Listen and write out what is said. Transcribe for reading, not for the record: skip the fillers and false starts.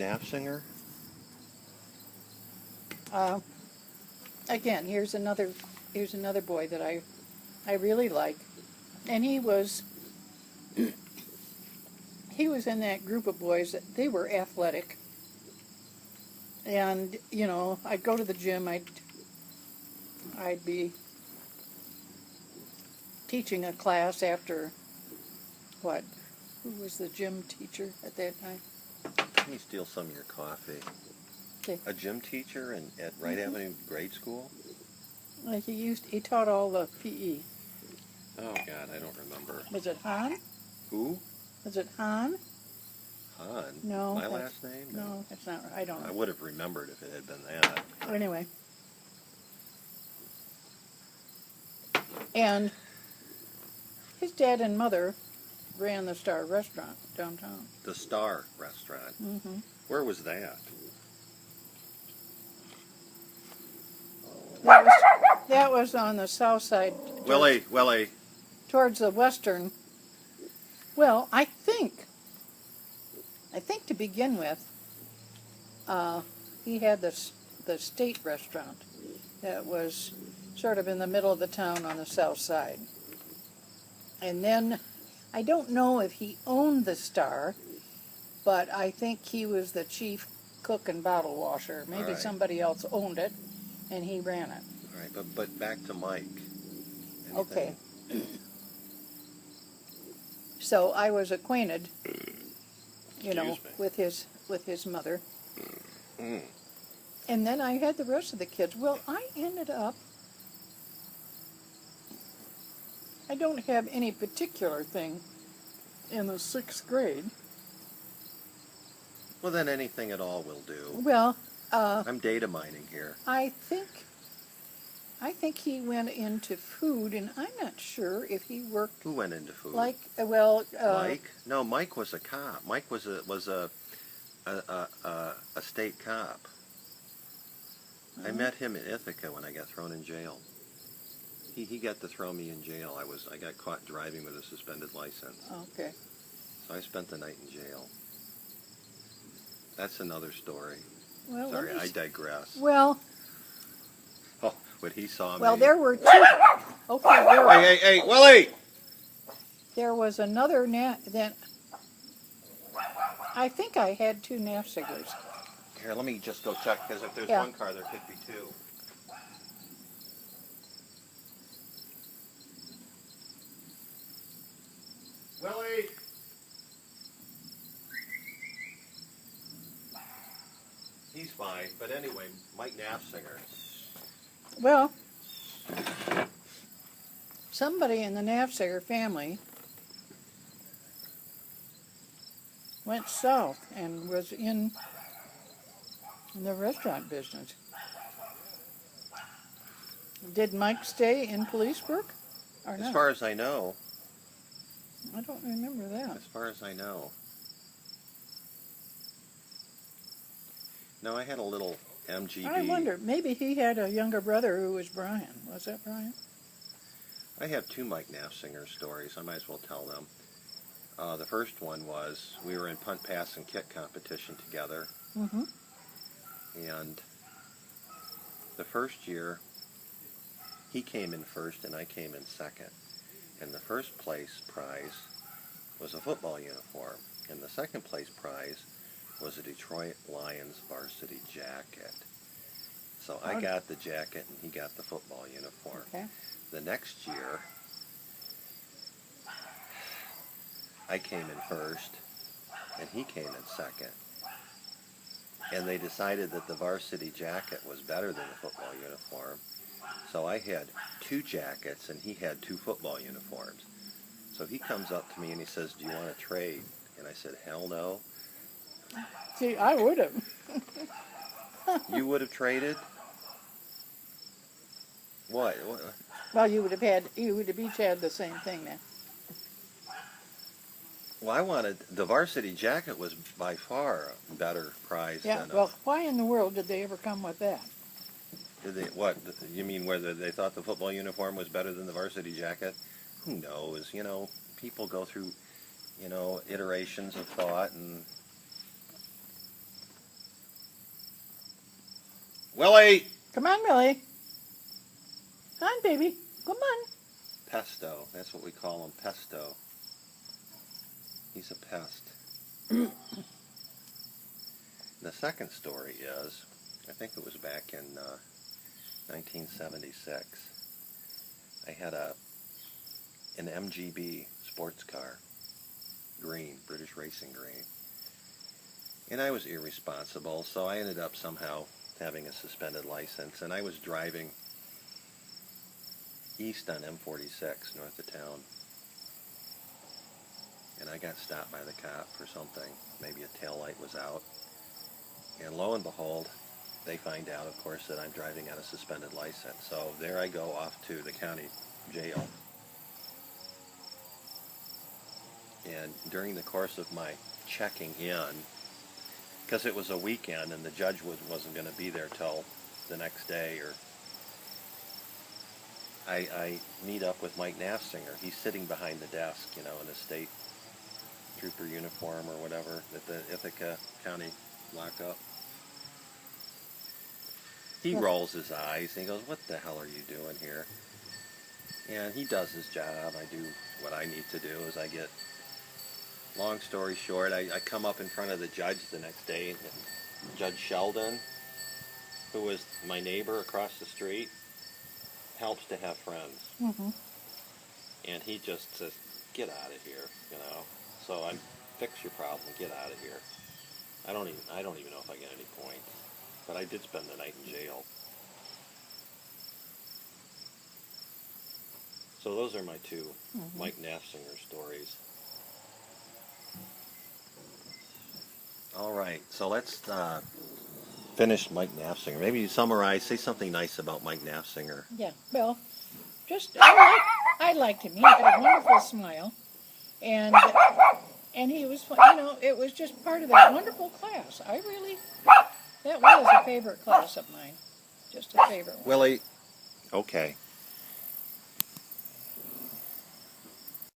Naff singer? Again, here's another boy that I really like, and he was in that group of boys that they were athletic, and you know, I'd go to the gym. I'd be teaching a class after what? Who was the gym teacher at that time? Let me steal some of your coffee. Okay. A gym teacher at Wright Avenue grade school? Like he taught all the PE. Oh God, I don't remember. Was it Han? Who? Was it Han? Han? No. My last name? No, that's not right. I don't know. I would have remembered if it had been that. Anyway. And his dad and mother ran the Star Restaurant downtown. The Star Restaurant? Mm-hmm. Where was that? That was on the south side. Willie. Towards the western. Well, I think to begin with, he had the state restaurant that was sort of in the middle of the town on the south side. And then, I don't know if he owned the Star, but I think he was the chief cook and bottle washer. Maybe somebody else owned it, and he ran it. All right, but back to Mike. Anything? Okay. So I was acquainted, you know, with his mother. Mm. And then I had the rest of the kids. Well, I ended up, I don't have any particular thing in the 6th grade. Well, then anything at all will do. Well, I'm data mining here. I think he went into food, and I'm not sure if he worked. Who went into food? Mike? No, Mike was a cop. Mike was a state cop. I met him in Ithaca when I got thrown in jail. He got to throw me in jail. I got caught driving with a suspended license. Okay. So I spent the night in jail. That's another story. Well, Sorry, I digress. Well. Oh, but he saw me. Well, there were two. Okay. Hey, Willie! There was another then. I think I had 2 Naff cigars. Here, let me just go check, because if there's one car, there could be 2. Willie! He's fine, but anyway, Mike Naff singer. Well, somebody in the Naff family went south and was in the restaurant business. Did Mike stay in police work or not? As far as I know. I don't remember that. As far as I know. No, I had a little MGB. I wonder, maybe he had a younger brother who was Brian. Was that Brian? I have 2 Mike Naff singer stories. I might as well tell them. The first one was we were in punt, pass, and kick competition together. Mm-hmm. And the first year, he came in first and I came in second. And the first place prize was a football uniform. And the second place prize was a Detroit Lions varsity jacket. So I got the jacket and he got the football uniform. Okay. The next year, I came in first and he came in second. And they decided that the varsity jacket was better than the football uniform. So I had 2 jackets and he had 2 football uniforms. So he comes up to me and he says, "Do you want to trade?" And I said, "Hell no." See, I would have. You would have traded? What? Well, you would have each had the same thing then. Well, I wanted, the varsity jacket was by far a better prize than well, why in the world did they ever come with that? Did they, what, you mean whether they thought the football uniform was better than the varsity jacket? Who knows? You know, people go through, you know, iterations of thought, and Willie! Come on, Millie. Come on, baby. Come on. Pesto. That's what we call him, Pesto. He's a pest. The second story is, I think it was back in 1976. I had an MGB sports car, green, British Racing Green. And I was irresponsible, so I ended up somehow having a suspended license, and I was driving east on M46 north of town. And I got stopped by the cop for something. Maybe a taillight was out. And lo and behold, they find out, of course, that I'm driving on a suspended license. So there I go off to the county jail. And during the course of my checking in, because it was a weekend and the judge wasn't going to be there till the next day, or I meet up with Mike Naff. He's sitting behind the desk, in a state trooper uniform or whatever at the Ithaca County lockup. He rolls his eyes and he goes, "What the hell are you doing here?" And he does his job. I do what I need to do. Long story short, I come up in front of the judge the next day, and Judge Sheldon, who was my neighbor across the street, helps to have friends. Mm-hmm. And he just says, "Get out of here," So I fix your problem, get out of here. I don't even know if I get any points, but I did spend the night in jail. So those are my two Mike Naffsinger stories. All right, so let's finish Mike Naffsinger. Maybe you say something nice about Mike Naffsinger. Yeah, well, I liked him. He had a wonderful smile, and he was, it was just part of that wonderful class. That was a favorite class of mine, just a favorite one. Willie, okay.